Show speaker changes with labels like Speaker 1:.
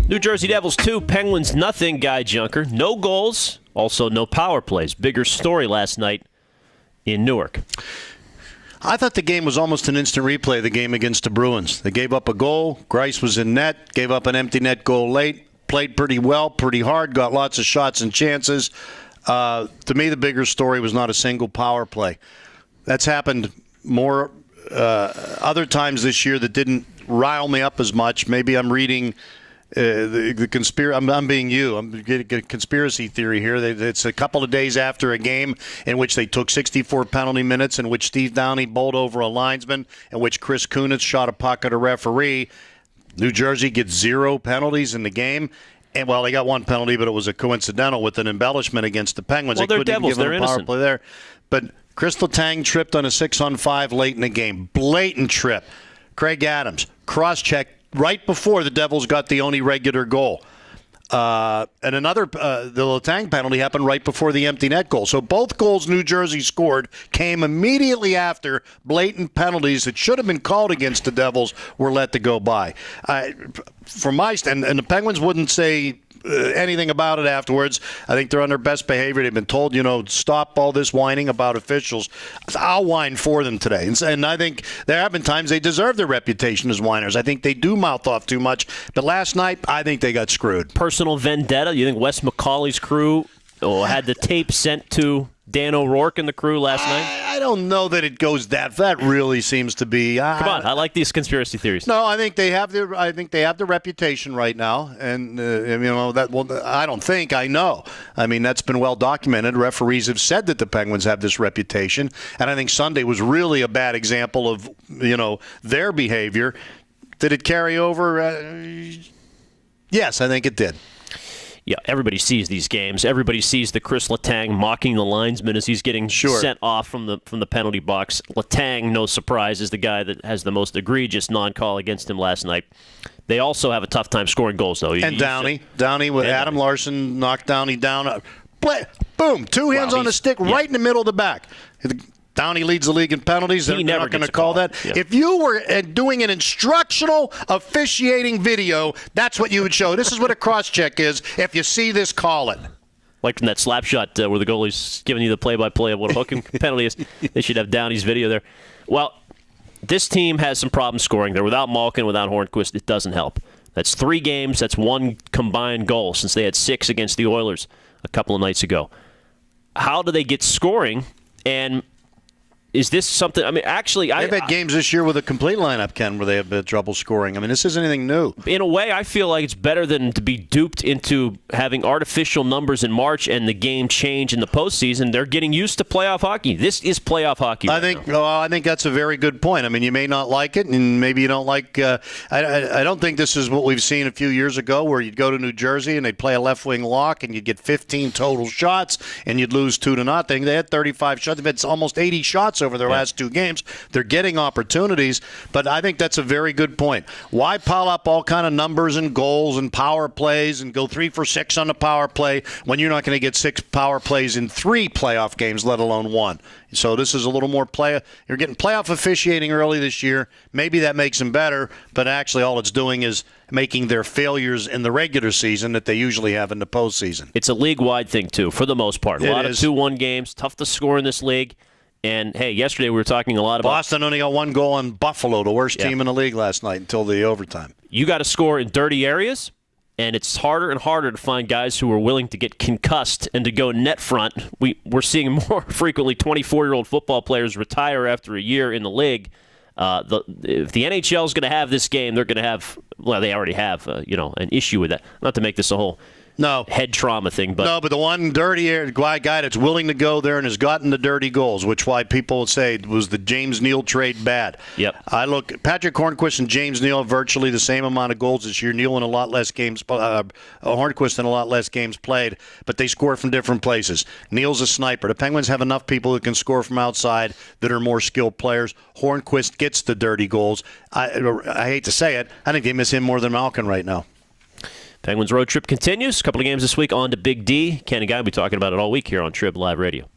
Speaker 1: New Jersey Devils 2, Penguins nothing. Guy Junker. No goals, also no power plays. Bigger story last night in Newark.
Speaker 2: I thought the game was almost an instant replay, the game against the Bruins. They gave up a goal. Greiss was in net, gave up an empty net goal late, played pretty well, pretty hard, got lots of shots and chances. To me, the bigger story was not a single power play. That's happened more other times this year that didn't rile me up as much. Maybe I'm reading the conspiracy. I'm being you. I'm getting a conspiracy theory here. It's a couple of days after a game in which they took 64 penalty minutes, in which Steve Downey bowled over a linesman, in which Chris Kunitz shot a puck at a referee. New Jersey gets 0 penalties in the game. And, well, they got 1 penalty, but it was a coincidental with an embellishment against the Penguins.
Speaker 1: Well,
Speaker 2: they
Speaker 1: they're
Speaker 2: couldn't
Speaker 1: Devils.
Speaker 2: Even give
Speaker 1: They're
Speaker 2: them a power
Speaker 1: innocent.
Speaker 2: play there. But Chris Letang tripped on a 6-on-5 late in the game. Blatant trip. Craig Adams, cross-check right before the Devils got the only regular goal. And another, the Letang penalty happened right before the empty net goal. So both goals New Jersey scored came immediately after blatant penalties that should have been called against the Devils were let to go by. From my stand, and the Penguins wouldn't say anything about it afterwards. I think they're on their best behavior. They've been told, stop all this whining about officials. I'll whine for them today. And I think there have been times they deserve their reputation as whiners. I think they do mouth off too much. But last night, I think they got screwed.
Speaker 1: Personal vendetta? You think Wes McCauley's crew had the tape sent to Dan O'Rourke and the crew last night?
Speaker 2: I don't know that it goes that. That really seems to be.
Speaker 1: Come on, I like these conspiracy theories.
Speaker 2: No, I think they have the reputation right now, and that. Well, I don't think I know. I mean, that's been well documented. Referees have said that the Penguins have this reputation, and I think Sunday was really a bad example of their behavior. Did it carry over? Yes, I think it did.
Speaker 1: Yeah, everybody sees these games. Everybody sees the Chris Letang mocking the linesman as he's getting sent off from the penalty box. Letang, no surprise, is the guy that has the most egregious non-call against him last night. They also have a tough time scoring goals, though.
Speaker 2: And Downey with Adam Larson knocked Downey down. Boom, 2 hands on the stick right in the middle of the back. Downey leads the league in penalties. They're not going to call that. Yeah. If you were doing an instructional officiating video, that's what you would show. This is what a cross-check is. If you see this, call it.
Speaker 1: Like from that slap shot where the goalie's giving you the play-by-play of what a hooking penalty is. They should have Downey's video there. Well, this team has some problems scoring. They're without Malkin, without Hornqvist. It doesn't help. That's 3 games. That's 1 combined goal since they had 6 against the Oilers a couple of nights ago. How do they get scoring? And is this something? I mean, actually,
Speaker 2: they've had games this year with a complete lineup, Ken, where they have trouble scoring. I mean, this isn't anything new.
Speaker 1: In a way, I feel like it's better than to be duped into having artificial numbers in March and the game change in the postseason. They're getting used to playoff hockey. This is playoff hockey.
Speaker 2: I think that's a very good point. I mean, you may not like it, and maybe you don't like. I don't think this is what we've seen a few years ago, where you'd go to New Jersey and they'd play a left wing lock, and you'd get 15 total shots, and you'd lose 2-0. They had 35 shots. They've had almost 80 shots over their last 2 games. They're getting opportunities, but I think that's a very good point. Why pile up all kind of numbers and goals and power plays and go 3 for 6 on the power play when you're not going to get 6 power plays in 3 playoff games, let alone 1? So this is a little more You're getting playoff officiating early this year. Maybe that makes them better, but actually all it's doing is making their failures in the regular season that they usually have in the postseason.
Speaker 1: It's a league-wide thing, too, for the most part. A lot of 2-1 games, tough to score in this league. And, hey, yesterday we were talking a lot about
Speaker 2: Boston only got 1 goal on Buffalo, the worst team in the league last night until the overtime.
Speaker 1: You got to score in dirty areas, and it's harder and harder to find guys who are willing to get concussed and to go net front. We're seeing more frequently 24-year-old football players retire after a year in the league. If the NHL is going to have this game, they're going to have – well, they already have an issue with that. Not to make this a whole – head trauma thing, but
Speaker 2: the one dirty guy that's willing to go there and has gotten the dirty goals, which why people say was the James Neal trade bad.
Speaker 1: Yep.
Speaker 2: I look Patrick Hornqvist and James Neal have virtually the same amount of goals this year. Neal in a lot less games, Hornqvist in a lot less games played, but they score from different places. Neal's a sniper. The Penguins have enough people who can score from outside that are more skilled players. Hornqvist gets the dirty goals. I hate to say it, I think they miss him more than Malkin right now.
Speaker 1: Penguins road trip continues. A couple of games this week on to Big D. Ken and Guy will be talking about it all week here on TribLIVE Radio.